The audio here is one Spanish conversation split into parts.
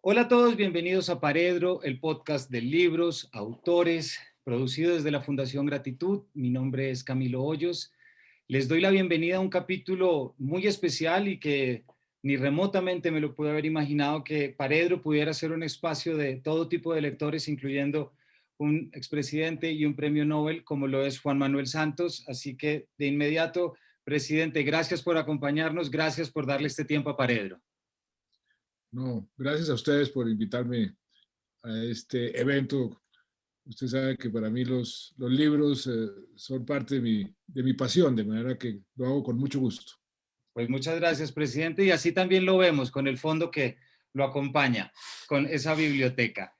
Hola a todos, bienvenidos a Paredro, el podcast de libros, autores, producido desde la Fundación Gratitud. Mi nombre es Camilo Hoyos. Les doy la bienvenida a un capítulo muy especial y que ni remotamente me lo pude haber imaginado que Paredro pudiera ser un espacio de todo tipo de lectores, incluyendo un expresidente y un premio Nobel como lo es Juan Manuel Santos. Así que de inmediato, presidente, gracias por acompañarnos, gracias por darle este tiempo a Paredro. No, gracias a ustedes por invitarme a este evento. Usted sabe que para mí los libros son parte de mi pasión, de manera que lo hago con mucho gusto. Pues muchas gracias, presidente. Y así también lo vemos con el fondo que lo acompaña, con esa biblioteca.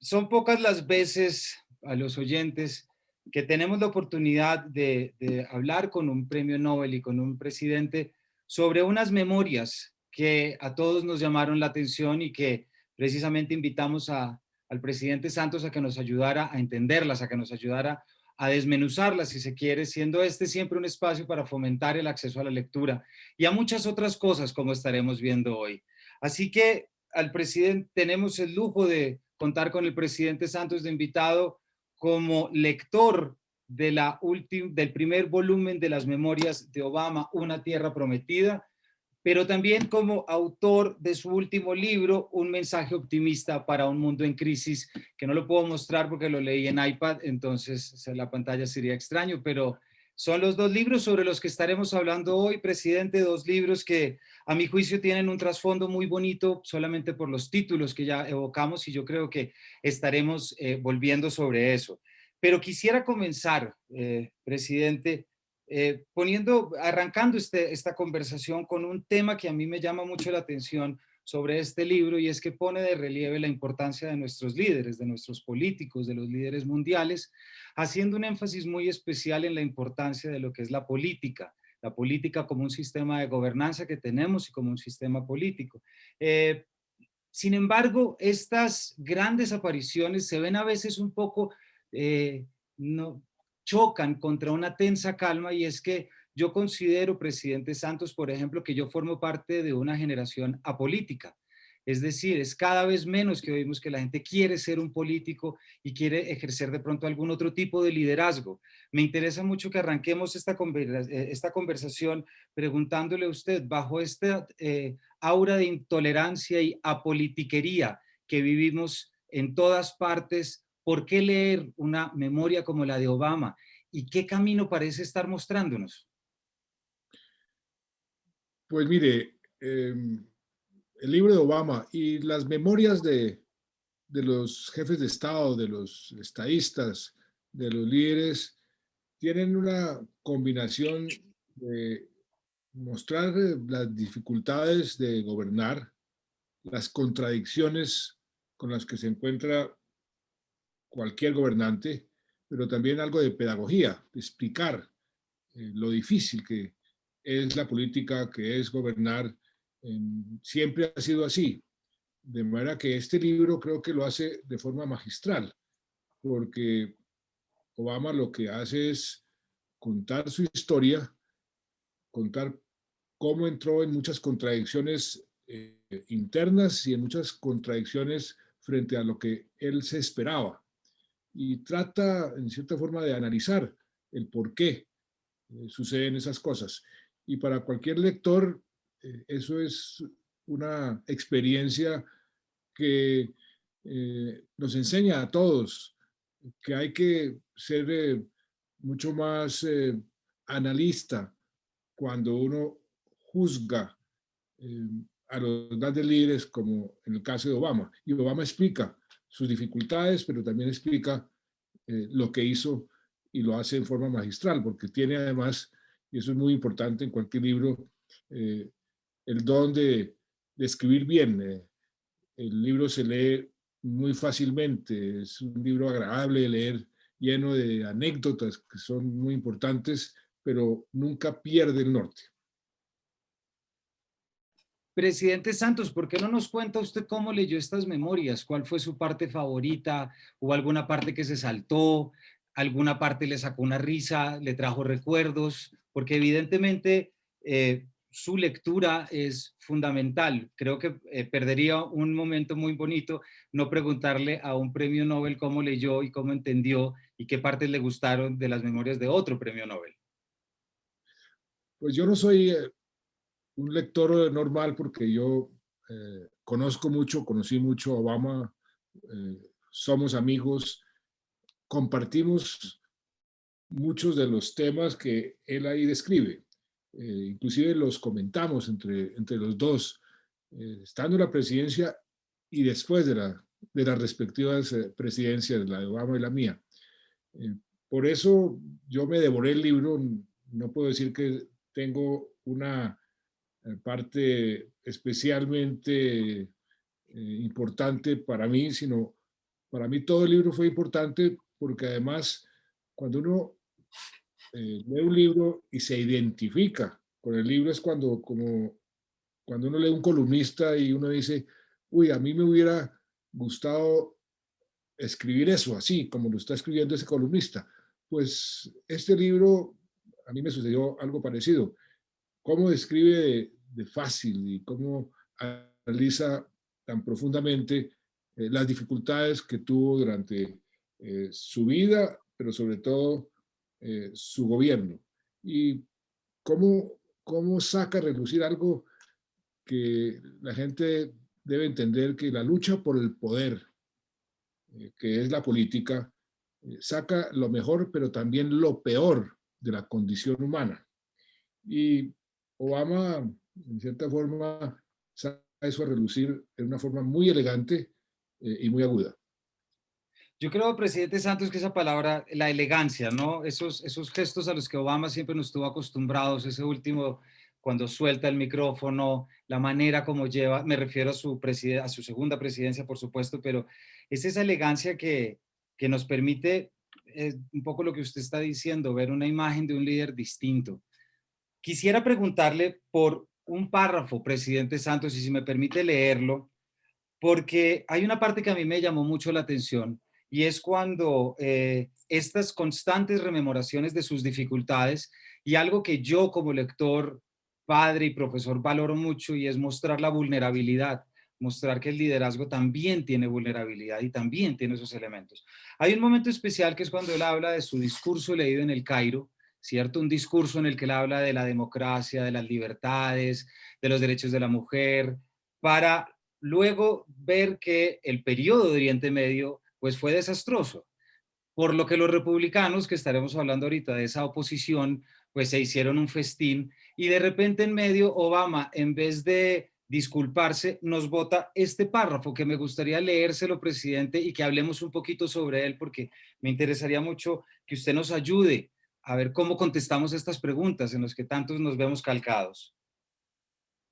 Son pocas las veces a los oyentes que tenemos la oportunidad de hablar con un premio Nobel y con un presidente sobre unas memorias que a todos nos llamaron la atención y que precisamente invitamos al presidente Santos a que nos ayudara a entenderlas, a que nos ayudara a desmenuzarlas, si se quiere, siendo este siempre un espacio para fomentar el acceso a la lectura y a muchas otras cosas como estaremos viendo hoy. Así que al presidente tenemos el lujo de contar con el presidente Santos de invitado como lector del primer volumen de las memorias de Obama, Una Tierra Prometida, pero también como autor de su último libro, Un mensaje optimista para un mundo en crisis, que no lo puedo mostrar porque lo leí en iPad, entonces la pantalla sería extraño, pero son los dos libros sobre los que estaremos hablando hoy, presidente, dos libros que a mi juicio tienen un trasfondo muy bonito solamente por los títulos que ya evocamos y yo creo que estaremos volviendo sobre eso. Pero quisiera comenzar, presidente, arrancando esta conversación con un tema que a mí me llama mucho la atención sobre este libro y es que pone de relieve la importancia de nuestros líderes, de nuestros políticos, de los líderes mundiales, haciendo un énfasis muy especial en la importancia de lo que es la política como un sistema de gobernanza que tenemos y como un sistema político. Sin embargo, estas grandes apariciones se ven a veces un poco, no, chocan contra una tensa calma y es que yo considero, presidente Santos, por ejemplo, que yo formo parte de una generación apolítica. Es decir, es cada vez menos que oímos que la gente quiere ser un político y quiere ejercer de pronto algún otro tipo de liderazgo. Me interesa mucho que arranquemos esta conversación preguntándole a usted, bajo esta aura de intolerancia y apolitiquería que vivimos en todas partes, ¿por qué leer una memoria como la de Obama? ¿Y qué camino parece estar mostrándonos? Pues mire, el libro de Obama y las memorias de los jefes de Estado, de los estadistas, de los líderes, tienen una combinación de mostrar las dificultades de gobernar, las contradicciones con las que se encuentra cualquier gobernante, pero también algo de pedagogía, de explicar lo difícil que es la política, que es gobernar. Siempre ha sido así. De manera que este libro creo que lo hace de forma magistral, porque Obama lo que hace es contar su historia, contar cómo entró en muchas contradicciones internas y en muchas contradicciones frente a lo que él se esperaba. Y trata, en cierta forma, de analizar el por qué suceden esas cosas. Y para cualquier lector, eso es una experiencia que nos enseña a todos que hay que ser mucho más analista cuando uno juzga eh, a los grandes líderes, como en el caso de Obama. Y Obama explica sus dificultades, pero también explica lo que hizo y lo hace en forma magistral, porque tiene además, y eso es muy importante en cualquier libro, eh, el don de escribir bien. El libro se lee muy fácilmente, es un libro agradable de leer, lleno de anécdotas que son muy importantes, pero nunca pierde el norte. Presidente Santos, ¿por qué no nos cuenta usted cómo leyó estas memorias? ¿Cuál fue su parte favorita? ¿Hubo alguna parte que se saltó? ¿Alguna parte le sacó una risa? ¿Le trajo recuerdos? Porque evidentemente su lectura es fundamental. Creo que perdería un momento muy bonito no preguntarle a un premio Nobel cómo leyó y cómo entendió y qué partes le gustaron de las memorias de otro premio Nobel. Pues yo no soy un lector normal porque yo conocí mucho a Obama, somos amigos, compartimos muchos de los temas que él ahí describe. Inclusive los comentamos entre los dos, estando en la presidencia y después de las respectivas presidencias, la de Obama y la mía. Eh, por eso yo me devoré el libro, no puedo decir que tengo una parte especialmente importante para mí, sino para mí todo el libro fue importante porque además cuando uno lee un libro y se identifica con el libro es cuando uno lee un columnista y uno dice, uy, a mí me hubiera gustado escribir eso así, como lo está escribiendo ese columnista. Pues este libro, a mí me sucedió algo parecido. Cómo describe de fácil y cómo analiza tan profundamente las dificultades que tuvo durante su vida, pero sobre todo su gobierno. Y cómo saca a relucir algo que la gente debe entender, que la lucha por el poder, que es la política, saca lo mejor, pero también lo peor de la condición humana. Y Obama, en cierta forma, saca eso a relucir de una forma muy elegante y muy aguda. Yo creo, presidente Santos, que esa palabra, la elegancia, ¿no? Esos gestos a los que Obama siempre nos estuvo acostumbrados, ese último, cuando suelta el micrófono, la manera como lleva, me refiero a su segunda presidencia, por supuesto, pero es esa elegancia que nos permite, un poco lo que usted está diciendo, ver una imagen de un líder distinto. Quisiera preguntarle por un párrafo, presidente Santos, y si me permite leerlo, porque hay una parte que a mí me llamó mucho la atención y es cuando estas constantes rememoraciones de sus dificultades y algo que yo como lector, padre y profesor valoro mucho y es mostrar la vulnerabilidad, mostrar que el liderazgo también tiene vulnerabilidad y también tiene esos elementos. Hay un momento especial que es cuando él habla de su discurso leído en el Cairo, ¿cierto? Un discurso en el que él habla de la democracia, de las libertades, de los derechos de la mujer, para luego ver que el periodo de Oriente Medio pues fue desastroso, por lo que los republicanos, que estaremos hablando ahorita de esa oposición, pues se hicieron un festín y de repente en medio Obama, en vez de disculparse, nos bota este párrafo que me gustaría leérselo, presidente, y que hablemos un poquito sobre él, porque me interesaría mucho que usted nos ayude a ver cómo contestamos estas preguntas en las que tantos nos vemos calcados.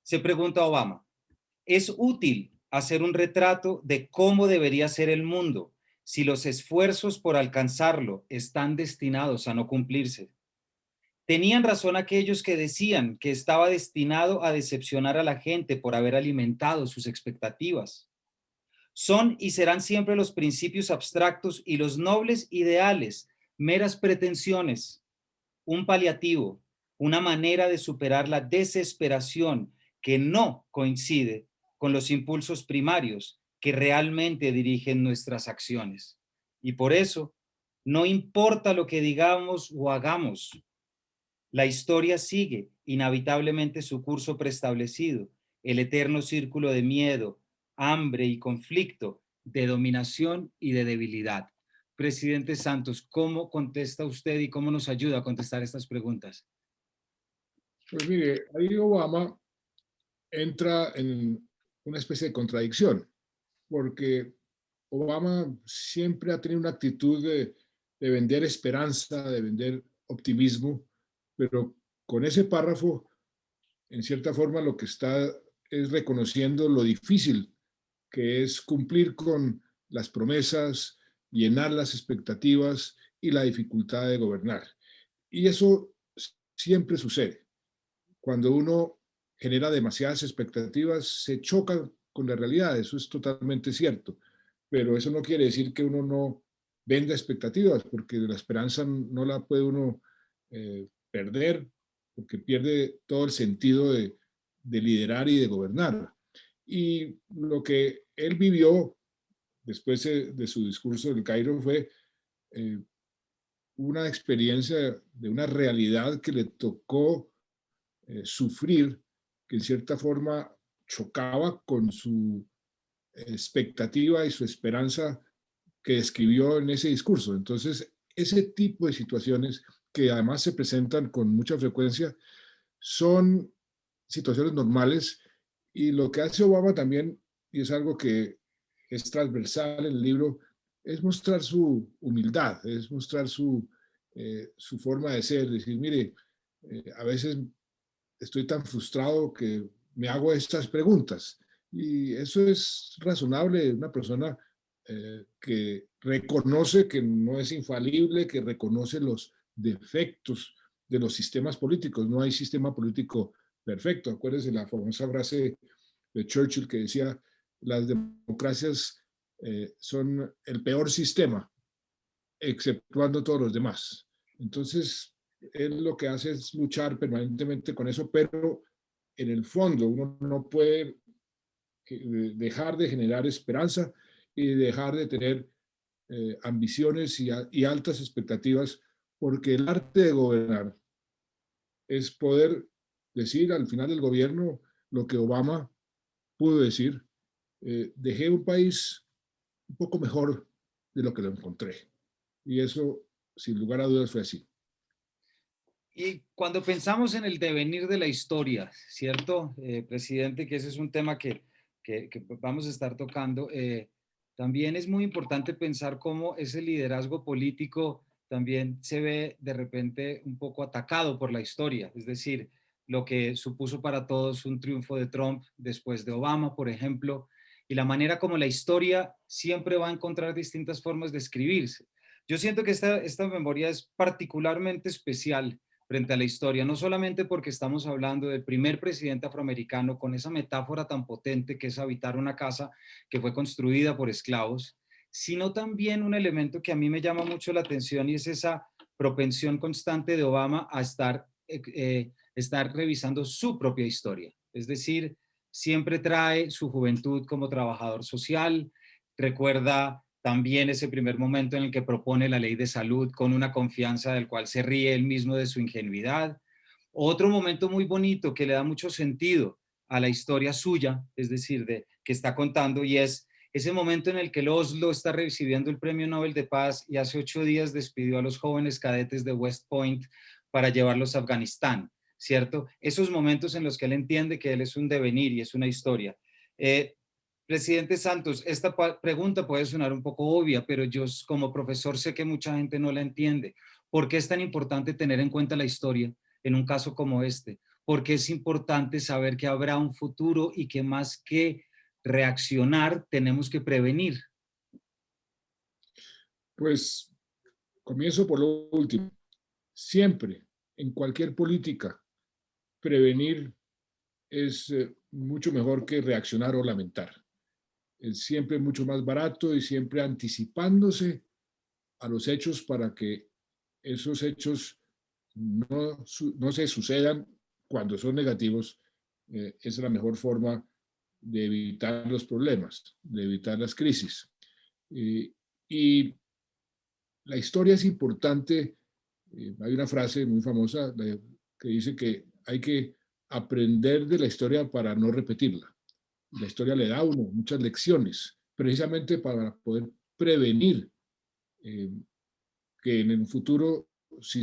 Se pregunta Obama, ¿es útil hacer un retrato de cómo debería ser el mundo si los esfuerzos por alcanzarlo están destinados a no cumplirse? ¿Tenían razón aquellos que decían que estaba destinado a decepcionar a la gente por haber alimentado sus expectativas? Son y serán siempre los principios abstractos y los nobles ideales, meras pretensiones, un paliativo, una manera de superar la desesperación que no coincide con los impulsos primarios que realmente dirigen nuestras acciones. Y por eso, no importa lo que digamos o hagamos, la historia sigue inevitablemente su curso preestablecido, el eterno círculo de miedo, hambre y conflicto, de dominación y de debilidad. Presidente Santos, ¿cómo contesta usted y cómo nos ayuda a contestar estas preguntas? Pues mire, ahí Obama entra en una especie de contradicción, porque Obama siempre ha tenido una actitud de vender esperanza, de vender optimismo, pero con ese párrafo, en cierta forma, lo que está es reconociendo lo difícil que es cumplir con las promesas, llenar las expectativas y la dificultad de gobernar. Y eso siempre sucede. Cuando uno genera demasiadas expectativas, se choca con la realidad, eso es totalmente cierto. Pero eso no quiere decir que uno no venda expectativas, porque la esperanza no la puede uno perder, porque pierde todo el sentido de liderar y de gobernar. Y lo que él vivió después de su discurso del Cairo fue una experiencia de una realidad que le tocó sufrir, que en cierta forma chocaba con su expectativa y su esperanza que describió en ese discurso. Entonces, ese tipo de situaciones que además se presentan con mucha frecuencia son situaciones normales, y lo que hace Obama también, y es algo que es transversal en el libro, es mostrar su humildad, es mostrar su forma de ser, decir, mire, a veces estoy tan frustrado que me hago estas preguntas. Y eso es razonable de una persona que reconoce que no es infalible, que reconoce los defectos de los sistemas políticos. No hay sistema político perfecto. Acuérdense la famosa frase de Churchill que decía, las democracias son el peor sistema, exceptuando todos los demás. Entonces, él lo que hace es luchar permanentemente con eso, pero en el fondo uno no puede dejar de generar esperanza y dejar de tener ambiciones y altas expectativas, porque el arte de gobernar es poder decir al final del gobierno lo que Obama pudo decir, dejé un país un poco mejor de lo que lo encontré. Y eso, sin lugar a dudas, fue así. Y cuando pensamos en el devenir de la historia, ¿cierto, presidente? Que ese es un tema que vamos a estar tocando. También es muy importante pensar cómo ese liderazgo político también se ve de repente un poco atacado por la historia. Es decir, lo que supuso para todos un triunfo de Trump después de Obama, por ejemplo, y la manera como la historia siempre va a encontrar distintas formas de escribirse. Yo siento que esta memoria es particularmente especial frente a la historia, no solamente porque estamos hablando del primer presidente afroamericano con esa metáfora tan potente que es habitar una casa que fue construida por esclavos, sino también un elemento que a mí me llama mucho la atención y es esa propensión constante de Obama a estar revisando su propia historia. Es decir, siempre trae su juventud como trabajador social, recuerda también ese primer momento en el que propone la ley de salud con una confianza del cual se ríe él mismo de su ingenuidad. Otro momento muy bonito que le da mucho sentido a la historia suya, es decir, de que está contando, y es ese momento en el que el Oslo está recibiendo el Premio Nobel de Paz y hace 8 días despidió a los jóvenes cadetes de West Point para llevarlos a Afganistán, ¿cierto? Esos momentos en los que él entiende que él es un devenir y es una historia. Presidente Santos, esta pregunta puede sonar un poco obvia, pero yo como profesor sé que mucha gente no la entiende. ¿Por qué es tan importante tener en cuenta la historia en un caso como este? ¿Por qué es importante saber que habrá un futuro y que más que reaccionar tenemos que prevenir? Pues comienzo por lo último. Siempre, en cualquier política, prevenir es mucho mejor que reaccionar o lamentar. Es siempre mucho más barato y siempre anticipándose a los hechos para que esos hechos no se sucedan cuando son negativos. Es la mejor forma de evitar los problemas, de evitar las crisis. Y la historia es importante. Hay una frase muy famosa que dice que hay que aprender de la historia para no repetirla. La historia le da a uno muchas lecciones, precisamente para poder prevenir eh, que en el futuro, si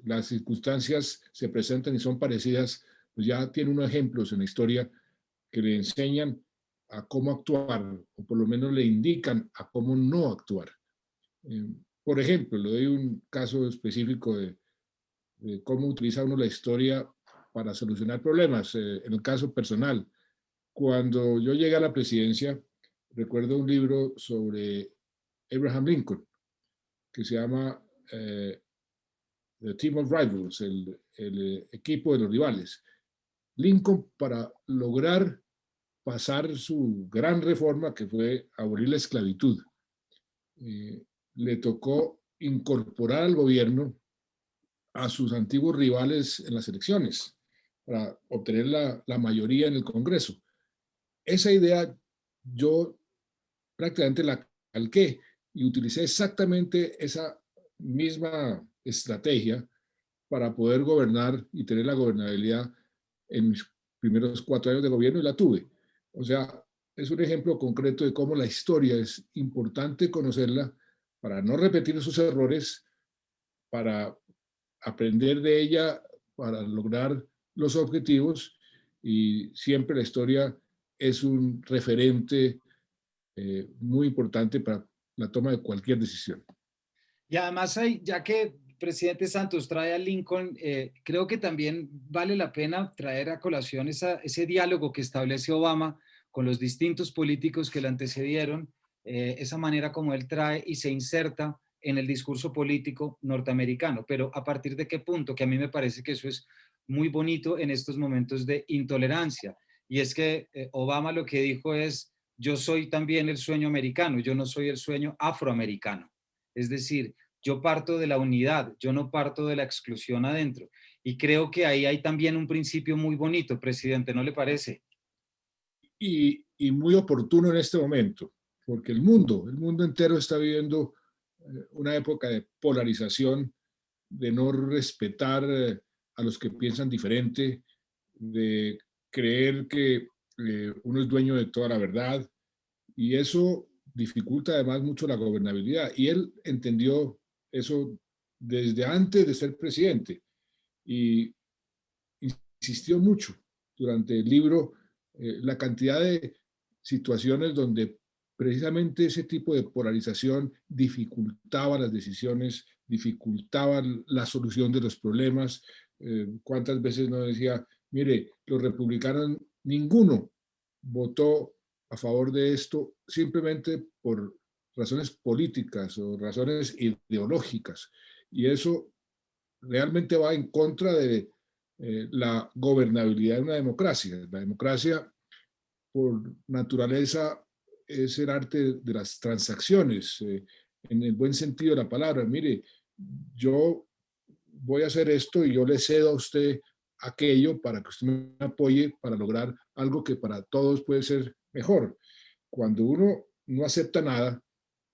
las circunstancias se presentan y son parecidas, pues ya tiene unos ejemplos en la historia que le enseñan a cómo actuar, o por lo menos le indican a cómo no actuar. Eh, por ejemplo, le doy un caso específico de cómo utiliza uno la historia para solucionar problemas. En el caso personal, cuando yo llegué a la presidencia, recuerdo un libro sobre Abraham Lincoln que se llama The Team of Rivals, el equipo de los rivales. Lincoln, para lograr pasar su gran reforma, que fue abolir la esclavitud, le tocó incorporar al gobierno a sus antiguos rivales en las elecciones. para obtener la mayoría en el Congreso. Esa idea yo prácticamente la calqué y utilicé exactamente esa misma estrategia para poder gobernar y tener la gobernabilidad en mis primeros 4 años de gobierno, y la tuve. O sea, es un ejemplo concreto de cómo la historia es importante conocerla para no repetir sus errores, para aprender de ella, para lograr los objetivos, y siempre la historia es un referente muy importante para la toma de cualquier decisión. Y además, ya que presidente Santos trae a Lincoln, creo que también vale la pena traer a colación ese diálogo que establece Obama con los distintos políticos que le antecedieron, esa manera como él trae y se inserta en el discurso político norteamericano. Pero ¿a partir de qué punto? Que a mí me parece que eso es muy bonito en estos momentos de intolerancia. Y es que Obama lo que dijo es, yo soy también el sueño americano, yo no soy el sueño afroamericano. Es decir, yo parto de la unidad, yo no parto de la exclusión adentro. Y creo que ahí hay también un principio muy bonito, presidente, ¿no le parece? Y muy oportuno en este momento, porque el mundo entero está viviendo una época de polarización, de no respetar a los que piensan diferente, de creer que uno es dueño de toda la verdad, y eso dificulta además mucho la gobernabilidad. Y él entendió eso desde antes de ser presidente y insistió mucho durante el libro la cantidad de situaciones donde precisamente ese tipo de polarización dificultaba las decisiones, dificultaba la solución de los problemas. ¿Cuántas veces no decía, mire, los republicanos, ninguno votó a favor de esto simplemente por razones políticas o razones ideológicas? Y eso realmente va en contra de la gobernabilidad de una democracia. La democracia, por naturaleza, es el arte de las transacciones, en el buen sentido de la palabra. Mire, yo voy a hacer esto y yo le cedo a usted aquello para que usted me apoye para lograr algo que para todos puede ser mejor. Cuando uno no acepta nada,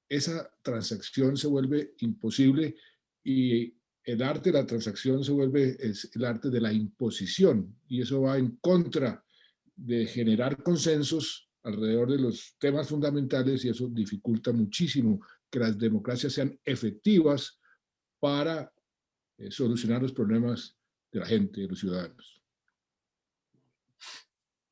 esa transacción se vuelve imposible, y el arte de la transacción se vuelve el arte de la imposición, y eso va en contra de generar consensos alrededor de los temas fundamentales, y eso dificulta muchísimo que las democracias sean efectivas para solucionar los problemas de la gente, de los ciudadanos.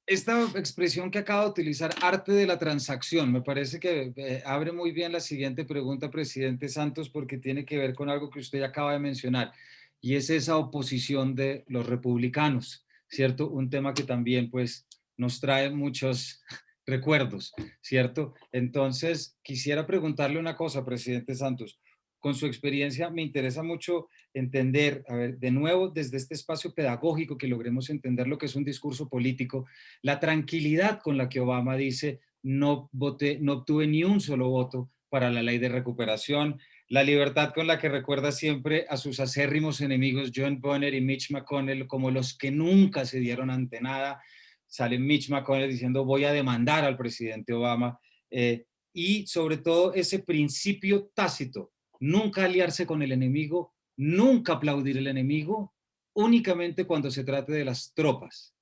Esta expresión que acaba de utilizar, arte de la transacción, me parece que abre muy bien la siguiente pregunta, presidente Santos, porque tiene que ver con algo que usted acaba de mencionar, y es esa oposición de los republicanos, ¿cierto? Un tema que también pues nos trae muchos recuerdos, ¿cierto? Entonces, quisiera preguntarle una cosa, presidente Santos. Con su experiencia, me interesa mucho entender, a ver, de nuevo, desde este espacio pedagógico, que logremos entender lo que es un discurso político, la tranquilidad con la que Obama dice no voté, no obtuve ni un solo voto para la ley de recuperación, la libertad con la que recuerda siempre a sus acérrimos enemigos John Boehner y Mitch McConnell como los que nunca se dieron ante nada. Sale Mitch McConnell diciendo voy a demandar al presidente Obama, y sobre todo ese principio tácito, nunca aliarse con el enemigo, nunca aplaudir al enemigo, únicamente cuando se trate de las tropas.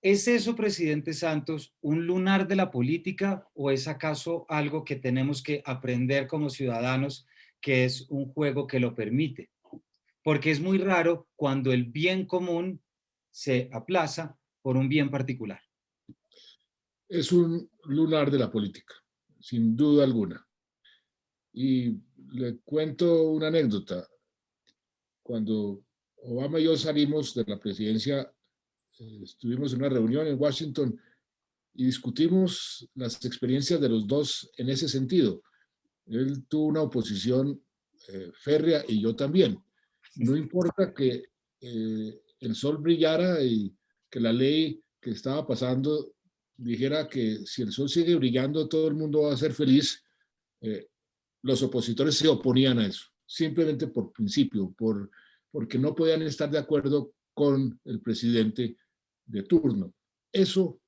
¿Es eso, presidente Santos, un lunar de la política o es acaso algo que tenemos que aprender como ciudadanos, que es un juego que lo permite? Porque es muy raro cuando el bien común se aplaza por un bien particular. Es un lunar de la política, sin duda alguna. Y le cuento una anécdota. Cuando Obama y yo salimos de la presidencia, estuvimos en una reunión en Washington y discutimos las experiencias de los dos en ese sentido. Él tuvo una oposición férrea y yo también. No importa que el sol brillara y que la ley que estaba pasando dijera que si el sol sigue brillando todo el mundo va a ser feliz, eh, los opositores se oponían a eso, simplemente por principio, porque no podían estar de acuerdo con el presidente de turno. Eso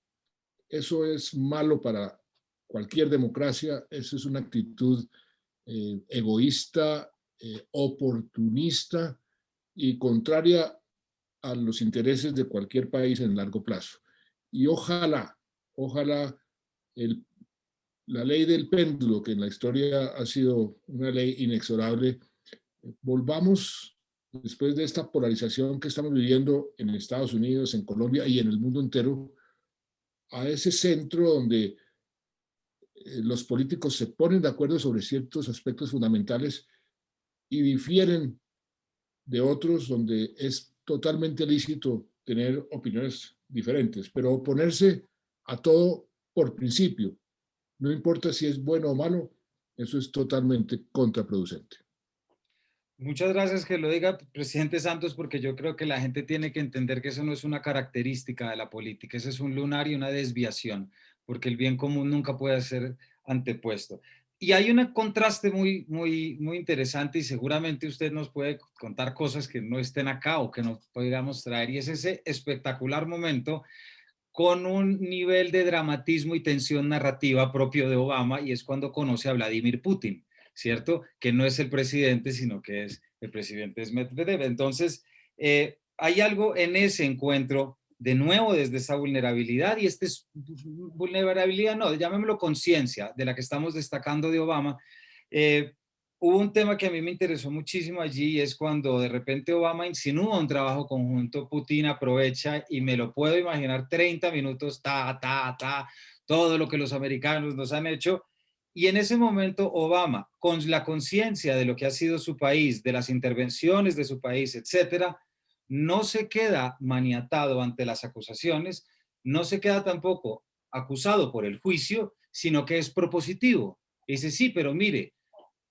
es malo para cualquier democracia, eso es una actitud egoísta, oportunista y contraria a los intereses de cualquier país en largo plazo. Y ojalá el, la ley del péndulo, que en la historia ha sido una ley inexorable, volvamos después de esta polarización que estamos viviendo en Estados Unidos, en Colombia y en el mundo entero, a ese centro donde los políticos se ponen de acuerdo sobre ciertos aspectos fundamentales y difieren de otros donde es totalmente lícito tener opiniones diferentes, pero oponerse a todo por principio, no importa si es bueno o malo, eso es totalmente contraproducente. Muchas gracias que lo diga, presidente Santos, porque yo creo que la gente tiene que entender que eso no es una característica de la política, eso es un lunar y una desviación, porque el bien común nunca puede ser antepuesto. Y hay un contraste muy interesante y seguramente usted nos puede contar cosas que no estén acá o que nos podríamos traer, y es ese espectacular momento con un nivel de dramatismo y tensión narrativa propio de Obama, y es cuando conoce a Vladimir Putin, ¿cierto? Que no es el presidente, sino que es el presidente es Medvedev. Entonces, hay algo en ese encuentro, de nuevo, desde esa vulnerabilidad, y esta es vulnerabilidad, no, llamémoslo conciencia, de la que estamos destacando de Obama. eh, Hubo un tema que a mí me interesó muchísimo allí y es cuando de repente Obama insinúa un trabajo conjunto, Putin aprovecha y me lo puedo imaginar 30 minutos, todo lo que los americanos nos han hecho. Y en ese momento Obama, con la conciencia de lo que ha sido su país, de las intervenciones de su país, etcétera, no se queda maniatado ante las acusaciones, no se queda tampoco acusado por el juicio, sino que es propositivo. Dice, sí, pero mire,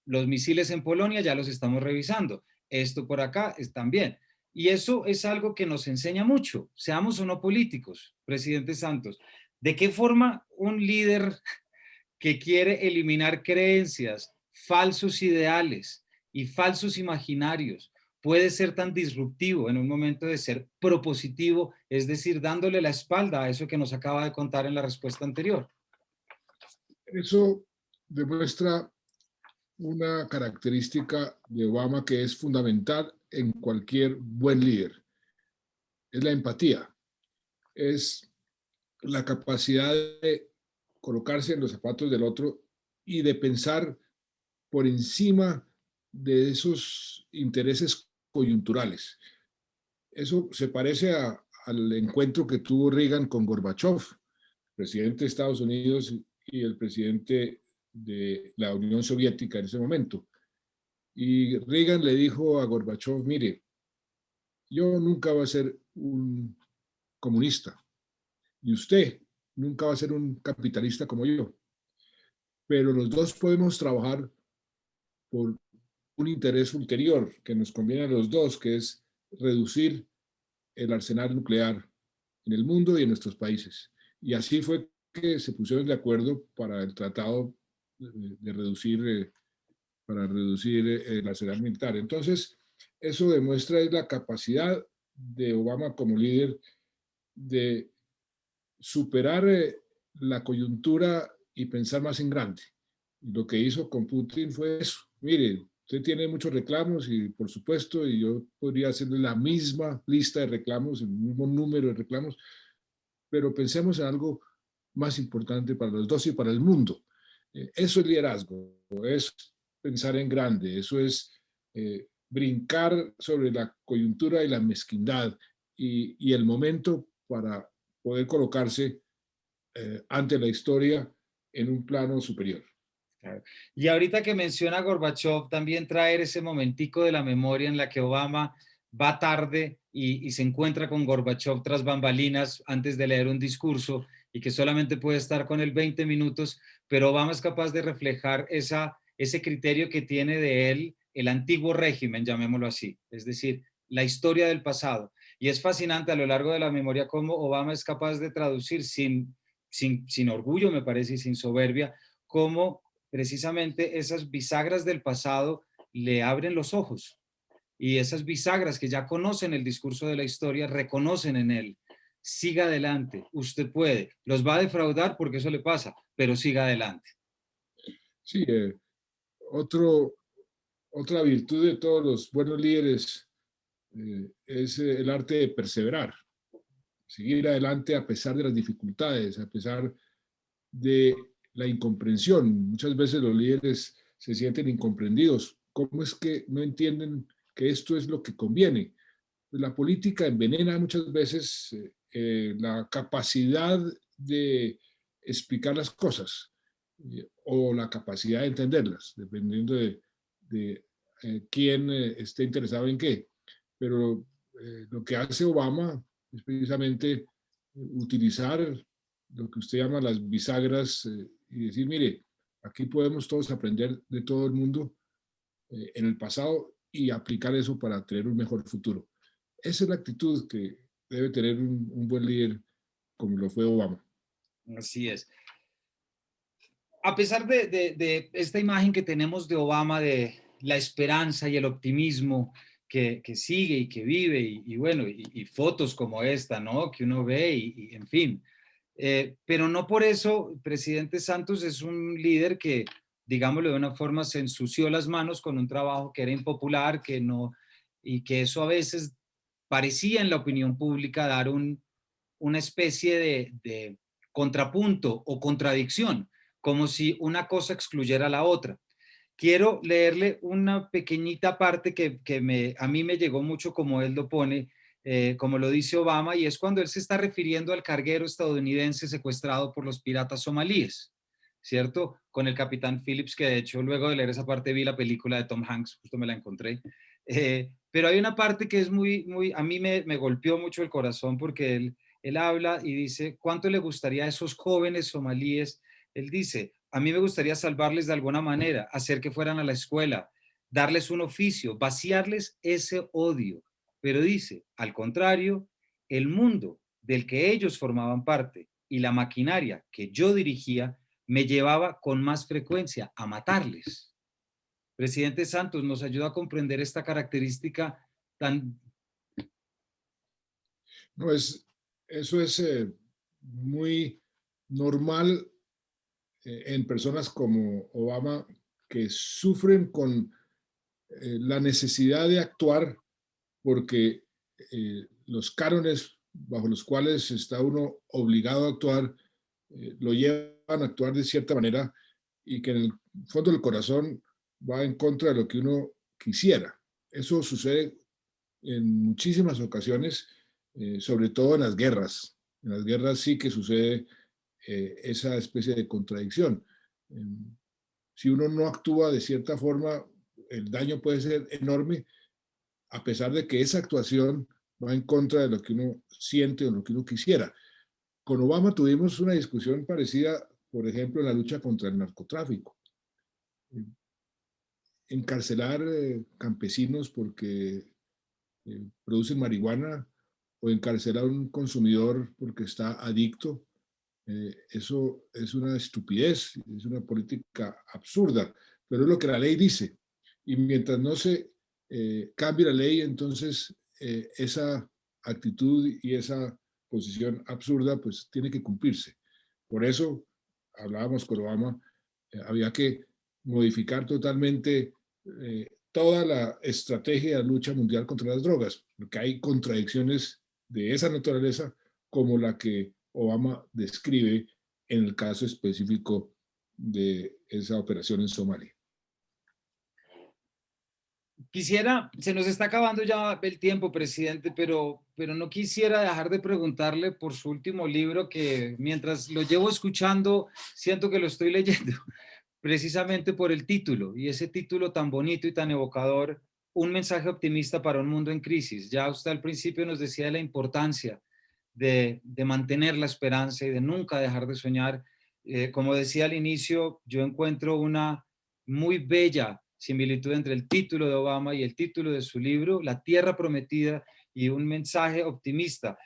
los misiles en Polonia ya los estamos revisando. Esto por acá están bien. Y eso es algo que nos enseña mucho, seamos o no políticos, presidente Santos. ¿De qué forma un líder que quiere eliminar creencias, falsos ideales y falsos imaginarios puede ser tan disruptivo en un momento de ser propositivo, es decir, dándole la espalda a eso que nos acaba de contar en la respuesta anterior? Eso demuestra una característica de Obama que es fundamental en cualquier buen líder, es la empatía, es la capacidad de colocarse en los zapatos del otro y de pensar por encima de esos intereses coyunturales. Eso se parece al encuentro que tuvo Reagan con Gorbachev, presidente de Estados Unidos y el presidente de la Unión Soviética en ese momento. Y Reagan le dijo a Gorbachev, mire, yo nunca voy a ser un comunista y usted nunca va a ser un capitalista como yo, pero los dos podemos trabajar por un interés ulterior que nos conviene a los dos, que es reducir el arsenal nuclear en el mundo y en nuestros países. Y así fue que se pusieron de acuerdo para el tratado de reducir, para reducir el arsenal militar. Entonces, eso demuestra la capacidad de Obama como líder de superar la coyuntura y pensar más en grande. Y lo que hizo con Putin fue eso. Mire, usted tiene muchos reclamos y por supuesto, y yo podría hacerle la misma lista de reclamos, el mismo número de reclamos, pero pensemos en algo más importante para los dos y para el mundo. Eso es liderazgo, es pensar en grande, eso es brincar sobre la coyuntura y la mezquindad y el momento para poder colocarse ante la historia en un plano superior. Claro. Y ahorita que menciona Gorbachev, también traer ese momentico de la memoria en la que Obama va tarde y se encuentra con Gorbachev tras bambalinas antes de leer un discurso y que solamente puede estar con él 20 minutos, pero Obama es capaz de reflejar ese criterio que tiene de él el antiguo régimen, llamémoslo así, es decir, la historia del pasado. Y es fascinante a lo largo de la memoria cómo Obama es capaz de traducir sin orgullo, me parece, y sin soberbia, cómo precisamente esas bisagras del pasado le abren los ojos y esas bisagras que ya conocen el discurso de la historia, reconocen en él. Siga adelante, usted puede. Los va a defraudar porque eso le pasa, pero siga adelante. Sí, otro, otra virtud de todos los buenos líderes es el arte de perseverar, seguir adelante a pesar de las dificultades, a pesar de la incomprensión. Muchas veces los líderes se sienten incomprendidos. ¿Cómo es que no entienden que esto es lo que conviene? La política envenena muchas veces la capacidad de explicar las cosas o la capacidad de entenderlas, dependiendo de quién esté interesado en qué. Pero lo que hace Obama es precisamente utilizar lo que usted llama las bisagras y decir, mire, aquí podemos todos aprender de todo el mundo en el pasado y aplicar eso para tener un mejor futuro. Esa es la actitud que debe tener un buen líder como lo fue Obama. Así es. A pesar de esta imagen que tenemos de Obama, de la esperanza y el optimismo que sigue y que vive, y bueno, y fotos como esta, ¿no? Que uno ve y en fin. Pero no por eso, presidente Santos es un líder que, digámoslo de una forma, se ensució las manos con un trabajo que era impopular, que no, y que eso a veces parecía en la opinión pública dar una especie de contrapunto o contradicción, como si una cosa excluyera a la otra. Quiero leerle una pequeñita parte que a mí me llegó mucho como él lo pone, como lo dice Obama, y es cuando él se está refiriendo al carguero estadounidense secuestrado por los piratas somalíes, ¿cierto? Con el capitán Phillips, que de hecho luego de leer esa parte vi la película de Tom Hanks, justo me la encontré. Pero hay una parte que es a mí me golpeó mucho el corazón porque él habla y dice, ¿cuánto le gustaría a esos jóvenes somalíes? Él dice, a mí me gustaría salvarles de alguna manera, hacer que fueran a la escuela, darles un oficio, vaciarles ese odio. Pero dice, al contrario, el mundo del que ellos formaban parte y la maquinaria que yo dirigía me llevaba con más frecuencia a matarles. Presidente Santos, ¿nos ayuda a comprender esta característica tan... No, eso es muy normal en personas como Obama que sufren con la necesidad de actuar porque los cánones bajo los cuales está uno obligado a actuar lo llevan a actuar de cierta manera y que en el fondo del corazón va en contra de lo que uno quisiera. Eso sucede en muchísimas ocasiones, sobre todo en las guerras. En las guerras sí que sucede esa especie de contradicción. Si uno no actúa de cierta forma, el daño puede ser enorme, a pesar de que esa actuación va en contra de lo que uno siente o lo que uno quisiera. Con Obama tuvimos una discusión parecida, por ejemplo, en la lucha contra el narcotráfico. Encarcelar campesinos porque producen marihuana o encarcelar a un consumidor porque está adicto, eso es una estupidez, es una política absurda, pero es lo que la ley dice. Y mientras no se cambie la ley, entonces esa actitud y esa posición absurda pues tiene que cumplirse. Por eso hablábamos con Obama, había que modificar totalmente toda la estrategia de lucha mundial contra las drogas, porque hay contradicciones de esa naturaleza como la que Obama describe en el caso específico de esa operación en Somalia. Quisiera, se nos está acabando ya el tiempo, presidente, pero no quisiera dejar de preguntarle por su último libro que mientras lo llevo escuchando, siento que lo estoy leyendo, precisamente por el título, y ese título tan bonito y tan evocador, Un mensaje optimista para un mundo en crisis. Ya usted al principio nos decía de la importancia de mantener la esperanza y de nunca dejar de soñar. Como decía al inicio, yo encuentro una muy bella similitud entre el título de Obama y el título de su libro, La Tierra Prometida, y un mensaje optimista.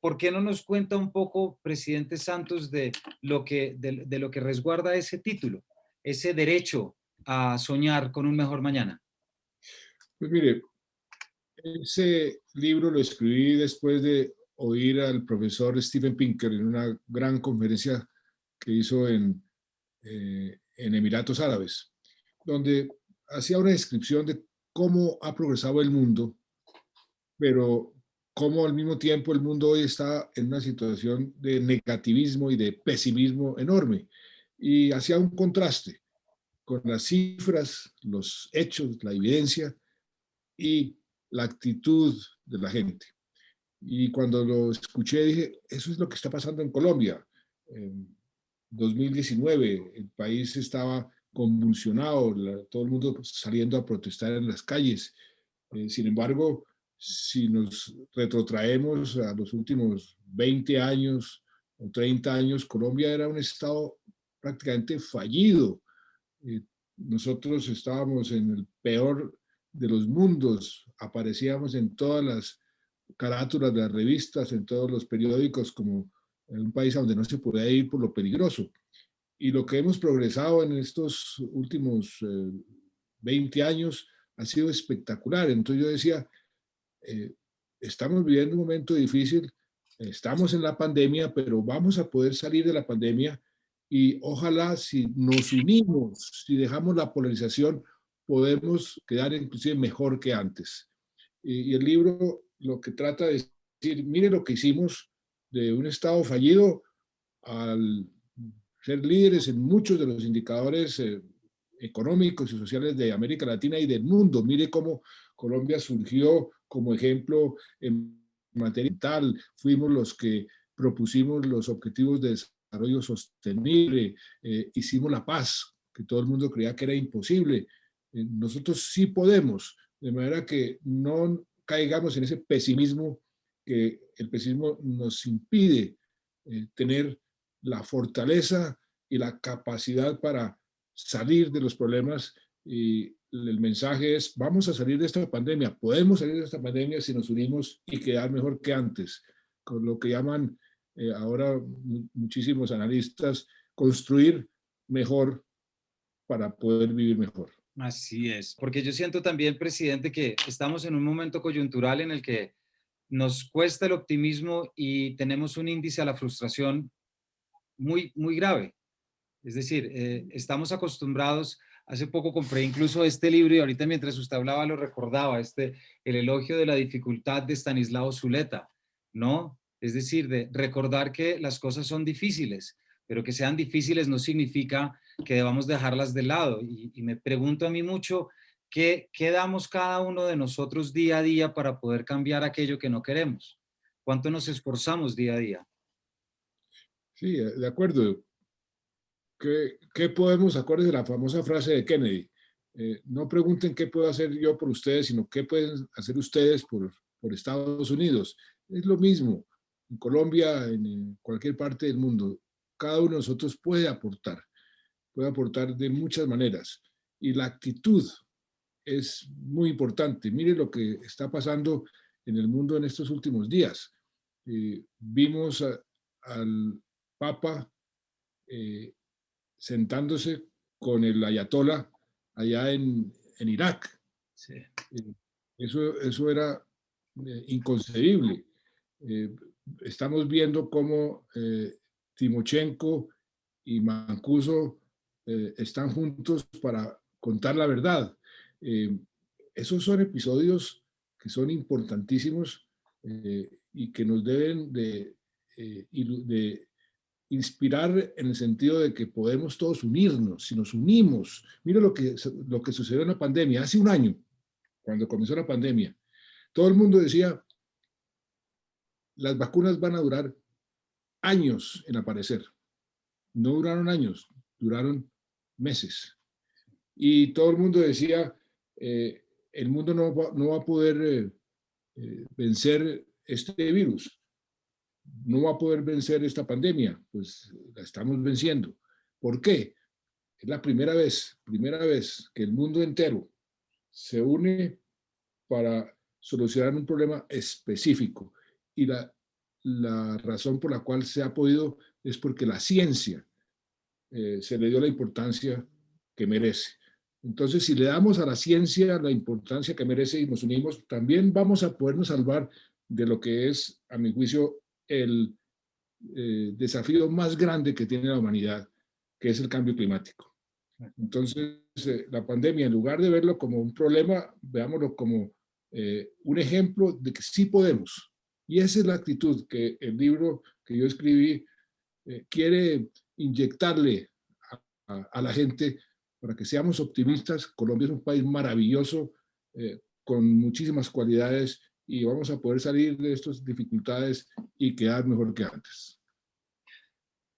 ¿Por qué no nos cuenta un poco, presidente Santos, de lo que resguarda ese título, ese derecho a soñar con un mejor mañana? Pues mire, Ese libro lo escribí después de oír al profesor Steven Pinker en una gran conferencia que hizo en Emiratos Árabes, donde hacía una descripción de cómo ha progresado el mundo, pero cómo al mismo tiempo el mundo hoy está en una situación de negativismo y de pesimismo enorme. Y hacía un contraste con las cifras, los hechos, la evidencia y la actitud de la gente. Y cuando lo escuché dije, eso es lo que está pasando en Colombia. En 2019 el país estaba convulsionado, todo el mundo saliendo a protestar en las calles. Sin embargo, si nos retrotraemos a los últimos 20 años o 30 años, Colombia era un estado prácticamente fallido. Eh, Nosotros estábamos en el peor de los mundos, aparecíamos en todas las carátulas de las revistas, en todos los periódicos, como en un país a donde no se podía ir por lo peligroso. Y lo que hemos progresado en estos últimos 20 años ha sido espectacular. Entonces yo decía, eh, estamos viviendo un momento difícil, estamos en la pandemia, pero vamos a poder salir de la pandemia y ojalá si nos unimos, si dejamos la polarización, podemos quedar inclusive mejor que antes. Y el libro lo que trata de decir, mire lo que hicimos de un Estado fallido al ser líderes en muchos de los indicadores económicos y sociales de América Latina y del mundo. Mire cómo Colombia surgió como ejemplo en materia ambiental. Fuimos los que propusimos los objetivos de desarrollo sostenible, hicimos la paz, que todo el mundo creía que era imposible. Nosotros sí podemos, de manera que no caigamos en ese pesimismo, que el pesimismo nos impide tener la fortaleza y la capacidad para salir de los problemas. Y el mensaje es, vamos a salir de esta pandemia, podemos salir de esta pandemia si nos unimos y quedar mejor que antes, con lo que llaman ahora muchísimos analistas, construir mejor para poder vivir mejor. Así es, porque yo siento también, presidente, que estamos en un momento coyuntural en el que nos cuesta el optimismo y tenemos un índice a la frustración muy, muy grave. Es decir, estamos acostumbrados, hace poco compré incluso este libro y ahorita mientras usted hablaba lo recordaba, El elogio de la dificultad de Stanislao Zuleta, ¿no? Es decir, de recordar que las cosas son difíciles, pero que sean difíciles no significa que debamos dejarlas de lado. Y me pregunto a mí mucho, ¿qué damos cada uno de nosotros día a día para poder cambiar aquello que no queremos? ¿Cuánto nos esforzamos día a día? Sí, de acuerdo. ¿Qué podemos, acuérdense de la famosa frase de Kennedy? No pregunten qué puedo hacer yo por ustedes, sino qué pueden hacer ustedes por Estados Unidos. Es lo mismo en Colombia, en cualquier parte del mundo. Cada uno de nosotros puede aportar de muchas maneras. Y la actitud es muy importante. Mire lo que está pasando en el mundo en estos últimos días. Vimos al Papa eh, sentándose con el ayatollah allá en Irak. Sí. Eso era inconcebible. Eh, Estamos viendo cómo Timochenko y Mancuso están juntos para contar la verdad. Eh, Esos son episodios que son importantísimos y que nos deben de inspirar en el sentido de que podemos todos unirnos, si nos unimos. Mira lo que sucedió en la pandemia, hace un año, cuando comenzó la pandemia. Todo el mundo decía, las vacunas van a durar años en aparecer. No duraron años, duraron meses. Y todo el mundo decía, el mundo no va a poder vencer este virus, no va a poder vencer esta pandemia. Pues la estamos venciendo. ¿Por qué? Es la primera vez que el mundo entero se une para solucionar un problema específico. Y la razón por la cual se ha podido es porque la ciencia se le dio la importancia que merece. Entonces, si le damos a la ciencia la importancia que merece y nos unimos, también vamos a podernos salvar de lo que es, a mi juicio, el desafío más grande que tiene la humanidad, que es el cambio climático. Entonces, la pandemia, en lugar de verlo como un problema, veámoslo como un ejemplo de que sí podemos. Y esa es la actitud que el libro que yo escribí quiere inyectarle a la gente para que seamos optimistas. Colombia es un país maravilloso, con muchísimas cualidades, y vamos a poder salir de estas dificultades y quedar mejor que antes.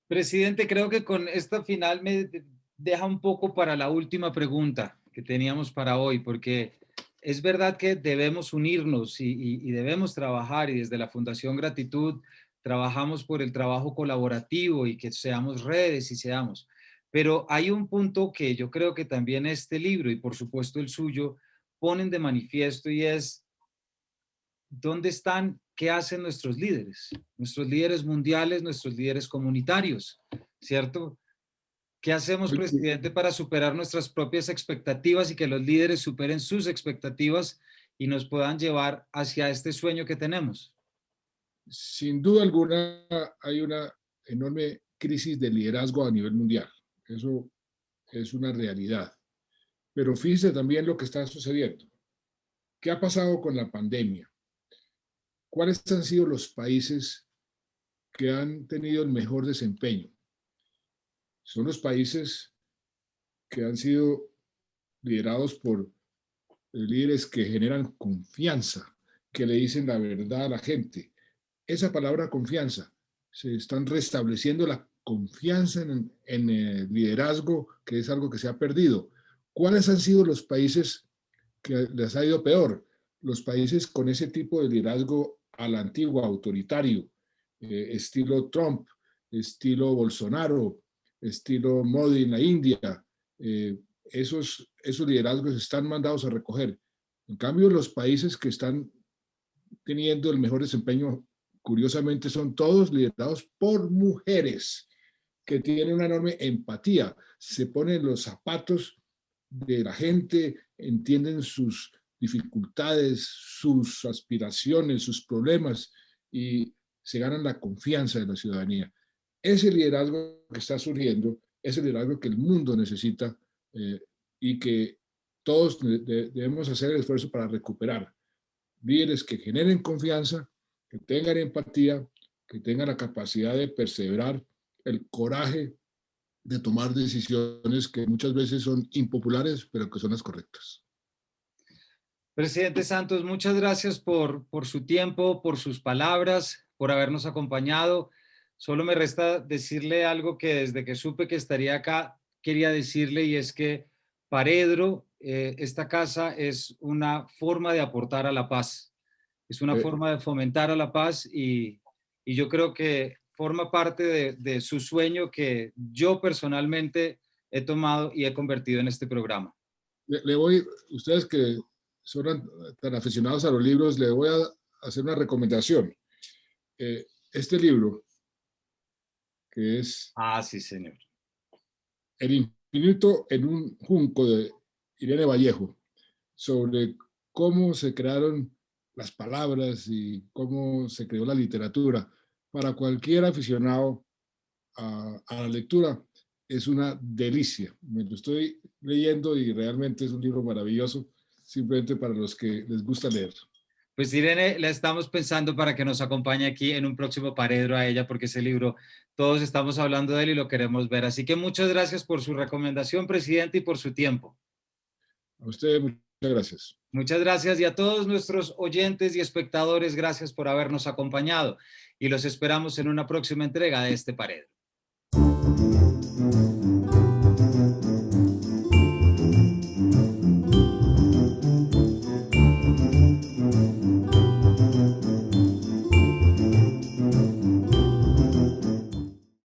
Presidente, creo que con esta final me deja un poco para la última pregunta que teníamos para hoy, porque es verdad que debemos unirnos y debemos trabajar, y desde la Fundación Gratitud trabajamos por el trabajo colaborativo y que seamos redes y seamos. Pero hay un punto que yo creo que también este libro y por supuesto el suyo ponen de manifiesto, y es: ¿dónde están? ¿Qué hacen nuestros líderes mundiales, nuestros líderes comunitarios? ¿Cierto? ¿Qué hacemos, presidente, para superar nuestras propias expectativas y que los líderes superen sus expectativas y nos puedan llevar hacia este sueño que tenemos? Sin duda alguna, hay una enorme crisis de liderazgo a nivel mundial. Eso es una realidad. Pero fíjese también lo que está sucediendo. ¿Qué ha pasado con la pandemia? ¿Cuáles han sido los países que han tenido el mejor desempeño? Son los países que han sido liderados por líderes que generan confianza, que le dicen la verdad a la gente. Esa palabra confianza, se están restableciendo la confianza en el liderazgo, que es algo que se ha perdido. ¿Cuáles han sido los países que les ha ido peor? Los países con ese tipo de liderazgo a la antigua, autoritario, estilo Trump, estilo Bolsonaro, estilo Modi en la India. Esos liderazgos están mandados a recoger. En cambio, los países que están teniendo el mejor desempeño, curiosamente, son todos liderados por mujeres que tienen una enorme empatía, se ponen los zapatos de la gente, entienden sus dificultades, sus aspiraciones, sus problemas, y se ganan la confianza de la ciudadanía. Ese liderazgo que está surgiendo es el liderazgo que el mundo necesita, y que todos debemos hacer el esfuerzo para recuperar. Líderes que generen confianza, que tengan empatía, que tengan la capacidad de perseverar, el coraje de tomar decisiones que muchas veces son impopulares, pero que son las correctas. Presidente Santos, muchas gracias por su tiempo, por sus palabras, por habernos acompañado. Solo me resta decirle algo que desde que supe que estaría acá quería decirle, y es que Paredro, esta casa, es una forma de aportar a la paz, es una forma de fomentar a la paz, y yo creo que forma parte de su sueño que yo personalmente he tomado y he convertido en este programa. Ustedes que son tan aficionados a los libros, le voy a hacer una recomendación. Este libro, que es Ah, sí, señor. El infinito en un junco, de Irene Vallejo, sobre cómo se crearon las palabras y cómo se creó la literatura. Para cualquier aficionado a la lectura, es una delicia. Me lo estoy leyendo y realmente es un libro maravilloso, simplemente para los que les gusta leer. Pues Irene, la estamos pensando para que nos acompañe aquí en un próximo Paredro a ella, porque ese libro, todos estamos hablando de él y lo queremos ver. Así que muchas gracias por su recomendación, presidente, y por su tiempo. A usted, muchas gracias. Muchas gracias, y a todos nuestros oyentes y espectadores, gracias por habernos acompañado, y los esperamos en una próxima entrega de este Paredro.